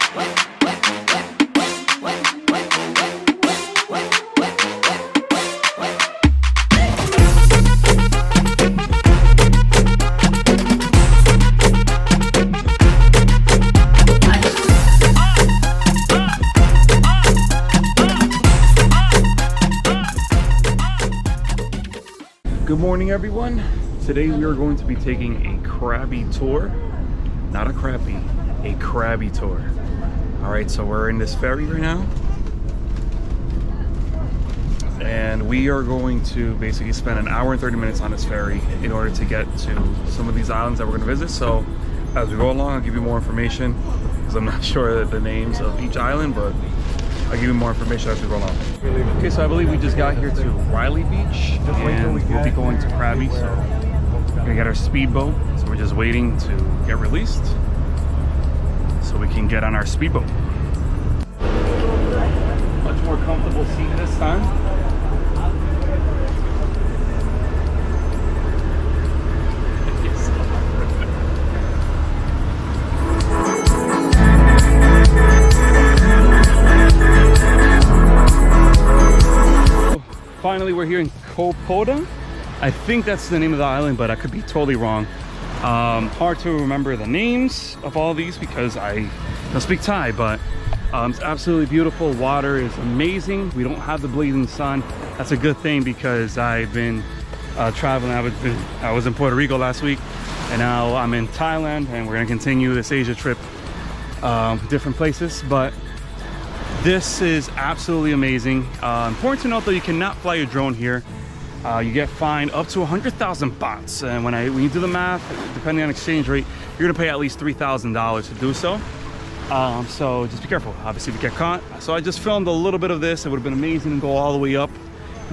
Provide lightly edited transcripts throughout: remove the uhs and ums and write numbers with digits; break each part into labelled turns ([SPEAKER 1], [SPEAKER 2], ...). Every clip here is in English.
[SPEAKER 1] Good morning, everyone. Today we are going to be taking a Krabi tour. Not a Krabi, a Krabi tour. All right, so we're in this ferry right now. And we are going to basically spend an hour and 30 minutes on this ferry in order to get to some of these islands that we're gonna visit. So as we go along, I'll give you more information because I'm not sure the names of each island, but I'll give you more information as we go along. Okay, so I believe we just got here to Riley Beach and we'll be going to Krabi. So we're gonna get our speedboat. So we're just waiting to get released so we can get on our speedboat. Much more comfortable seat this time. Finally, we're here in Kopoda. I think that's the name of the island, but I could be totally wrong. Hard to remember the names of all these because I don't speak Thai, but it's absolutely beautiful. Water is amazing. We don't have the blazing sun. That's a good thing because I've been traveling. I was in Puerto Rico last week, and now I'm in Thailand, and we're gonna continue this Asia trip, different places. But this is absolutely amazing. Important to note though, you cannot fly your drone here. You get fined up to 100,000 bahts, and when you do the math, depending on exchange rate, you're gonna pay at least $3,000 to do so. So just be careful, obviously, if you get caught. So I just filmed a little bit of this. It would have been amazing to go all the way up,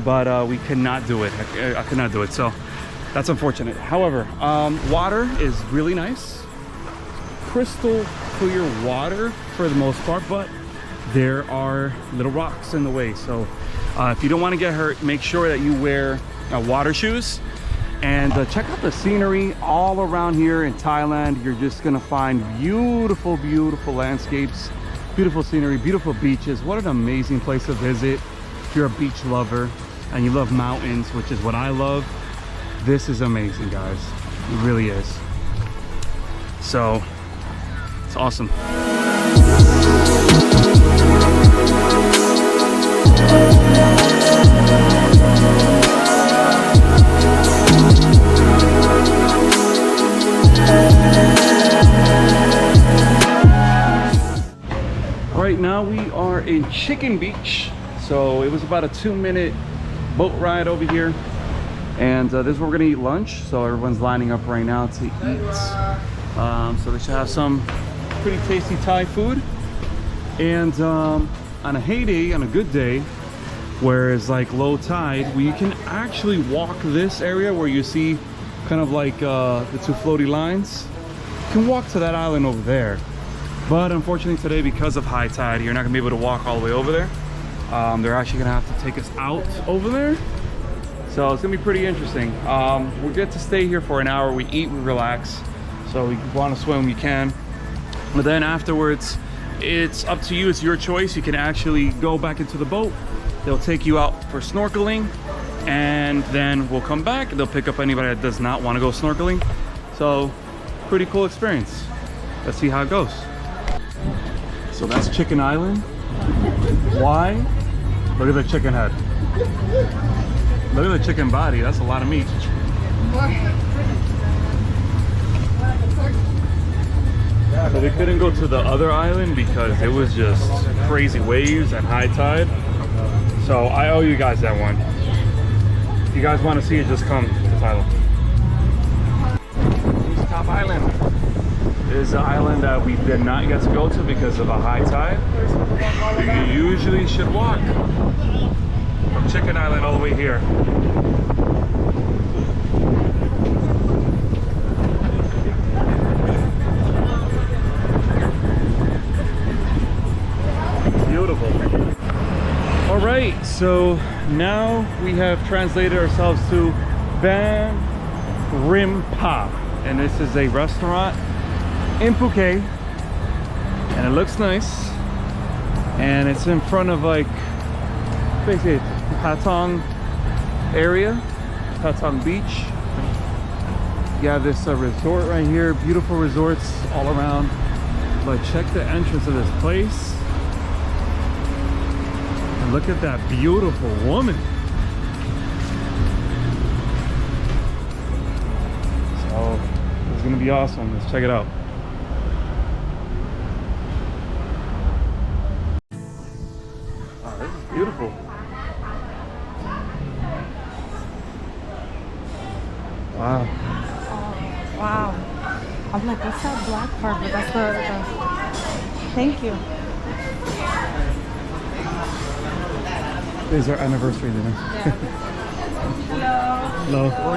[SPEAKER 1] but we could not do it. I could not do it, so that's unfortunate. However, water is really nice, crystal clear water for the most part, but there are little rocks in the way. So if you don't want to get hurt, make sure that you wear water shoes. And check out the scenery all around here in Thailand. You're just gonna find beautiful, beautiful landscapes, beautiful scenery, beautiful beaches. What an amazing place to visit. If you're a beach lover and you love mountains, which is what I love, this is amazing, guys. It really is. So it's awesome. Right now we are in Chicken Beach. So it was about a 2-minute boat ride over here, and this is where we're gonna eat lunch. So everyone's lining up right now to eat. So they should have some pretty tasty Thai food. And on a heyday, on a good day, where it's like low tide, we can actually walk this area where you see kind of like the two floaty lines. You can walk to that island over there. But unfortunately today, because of high tide, you're not gonna be able to walk all the way over there. They're actually gonna have to take us out over there. So it's gonna be pretty interesting. We get to stay here for an hour. We eat, we relax. So if you wanna swim, you can. But then afterwards, it's up to you. It's your choice. You can actually go back into the boat. They'll take you out for snorkeling, and then we'll come back. They'll pick up anybody that does not want to go snorkeling. So pretty cool experience. Let's see how it goes. So that's Chicken Island. Why? Look at the chicken head. Look at the chicken body. That's a lot of meat. So we couldn't go to the other island because it was just crazy waves and high tide. So I owe you guys that one. If you guys want to see it, just come to Thailand. Top Island is an island that we did not get to go to because of a high tide. You usually should walk from Chicken Island all the way here. Beautiful. All right, so now we have translated ourselves to Ban Rim Pa, and this is a restaurant in Phuket. and it looks nice. And it's in front of like basically Patong area, Patong Beach. You have this resort right here, beautiful resorts all around. But check the entrance of this place. And look at that beautiful woman. So this is gonna be awesome. Let's check it out. Oh, this is beautiful. Wow.
[SPEAKER 2] Wow. I'm like, what's that black part? But that's the thank you.
[SPEAKER 1] This is our anniversary dinner.
[SPEAKER 2] Yeah.
[SPEAKER 1] Hello.
[SPEAKER 2] Hello.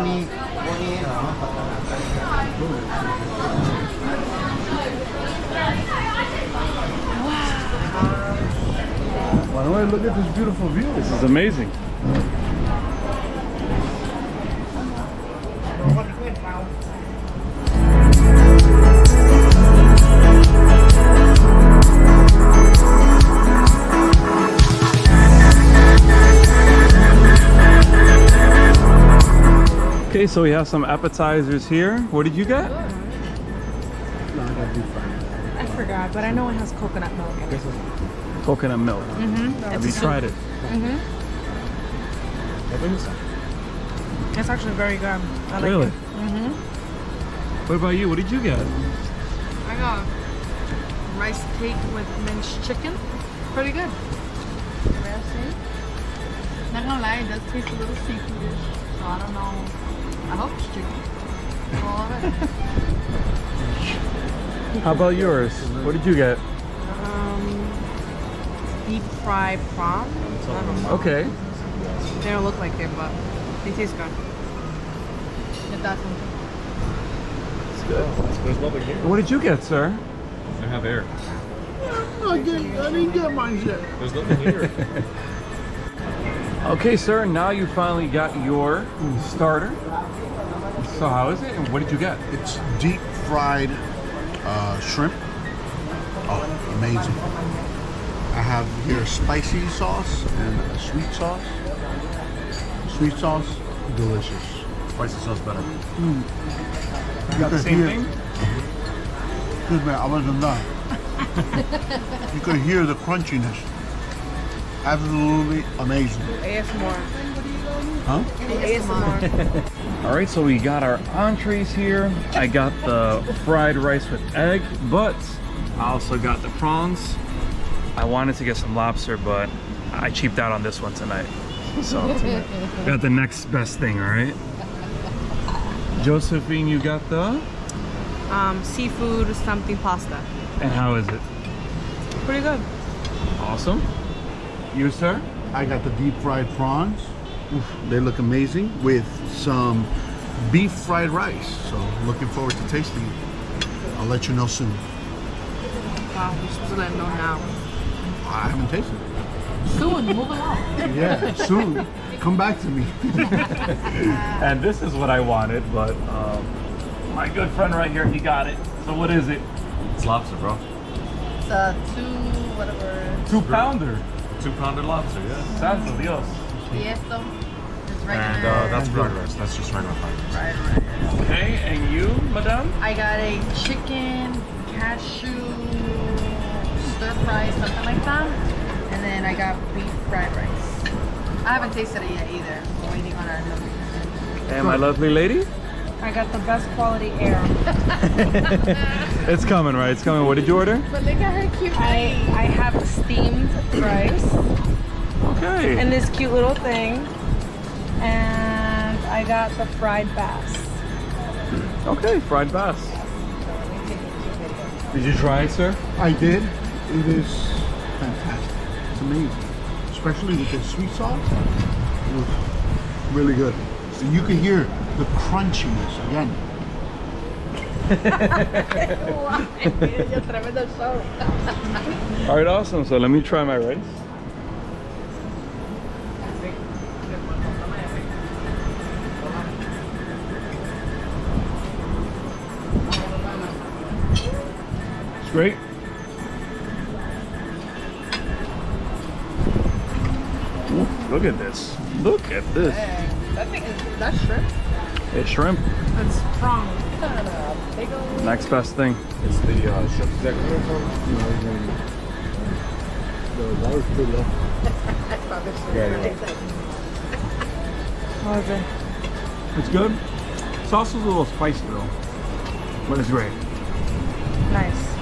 [SPEAKER 1] Wow, look at this beautiful view. This is amazing. Okay, so we have some appetizers here. What did you get?
[SPEAKER 2] I forgot, but I know it has coconut milk in it.
[SPEAKER 1] Coconut milk. Have you tried it?
[SPEAKER 2] It's actually very good. I like
[SPEAKER 1] Really?
[SPEAKER 2] it.
[SPEAKER 1] What about you? What did you get?
[SPEAKER 2] I got rice cake with minced chicken. Pretty good.
[SPEAKER 3] Not gonna lie, it does taste a little seafoodish. So I don't know. I hope it's chicken. All of it.
[SPEAKER 1] How about yours? What did you get?
[SPEAKER 2] Deep fried prawns. I don't know.
[SPEAKER 1] Okay.
[SPEAKER 2] They don't look like it, but they taste good.
[SPEAKER 3] It doesn't.
[SPEAKER 1] It's good.
[SPEAKER 4] There's nothing here.
[SPEAKER 1] What did you get, sir?
[SPEAKER 4] I have air.
[SPEAKER 5] I didn't get mine yet.
[SPEAKER 4] There's nothing here.
[SPEAKER 1] Okay, sir, now you finally got your starter. So how is it and what did you get?
[SPEAKER 5] It's deep fried shrimp. Oh, amazing. I have here spicy sauce and a sweet sauce. Sweet sauce, delicious.
[SPEAKER 4] Spicy sauce better.
[SPEAKER 1] You got the same thing?
[SPEAKER 5] Excuse me, I wasn't done. You could hear the crunchiness. Absolutely amazing.
[SPEAKER 2] ASMR.
[SPEAKER 5] Huh?
[SPEAKER 2] ASMR.
[SPEAKER 1] All right, so we got our entrees here. I got the fried rice with egg, but I also got the prawns. I wanted to get some lobster, but I cheaped out on this one tonight. So got the next best thing, all right? Josephine, you got the?
[SPEAKER 2] Seafood something pasta.
[SPEAKER 1] And how is it?
[SPEAKER 2] Pretty good.
[SPEAKER 1] Awesome. You, sir?
[SPEAKER 5] I got the deep fried prawns. Oof, they look amazing with some beef fried rice. So looking forward to tasting it. I'll let you know soon.
[SPEAKER 2] Wow, you're supposed to let them know now.
[SPEAKER 5] I haven't tasted it.
[SPEAKER 3] Soon, move along.
[SPEAKER 5] Yeah, soon. Come back to me.
[SPEAKER 1] And this is what I wanted, but my good friend right here, he got it. So what is it?
[SPEAKER 4] It's lobster, bro.
[SPEAKER 3] It's a
[SPEAKER 1] 2-pounder.
[SPEAKER 4] 2-pounded lobster, yeah.
[SPEAKER 1] Santo Dios.
[SPEAKER 3] Fiesto. It's regular.
[SPEAKER 4] And that's fried rice. That's just regular fried rice.
[SPEAKER 3] Right.
[SPEAKER 1] Okay, and you, madame?
[SPEAKER 3] I got a chicken cashew stir fry, something like that. And then I got beef fried rice. I haven't tasted it yet either. I'm waiting on our number.
[SPEAKER 1] And my lovely lady?
[SPEAKER 2] I got the best quality air.
[SPEAKER 1] It's coming, right? It's coming. What did you order?
[SPEAKER 3] But look at her cute face.
[SPEAKER 2] I have steamed rice
[SPEAKER 1] Okay.
[SPEAKER 2] and this cute little thing. And I got the fried bass.
[SPEAKER 1] Okay, fried bass. Did you try it, sir?
[SPEAKER 5] I did. It is fantastic. It's amazing. Especially with the sweet sauce. Oof, really good. So you can hear the crunchiness again.
[SPEAKER 1] All right, awesome. So let me try my rice. It's great. Ooh, look at this. Look at this.
[SPEAKER 3] Dang. That thing is, that's shrimp.
[SPEAKER 1] It's shrimp.
[SPEAKER 3] It's strong. Big old.
[SPEAKER 1] Next best thing.
[SPEAKER 4] It's the shrimp that coming from.
[SPEAKER 5] The water's pretty low.
[SPEAKER 3] That's probably
[SPEAKER 4] Yeah.
[SPEAKER 2] How is it?
[SPEAKER 1] It's good. Sauce is a little spicy though, but it's great.
[SPEAKER 2] Nice.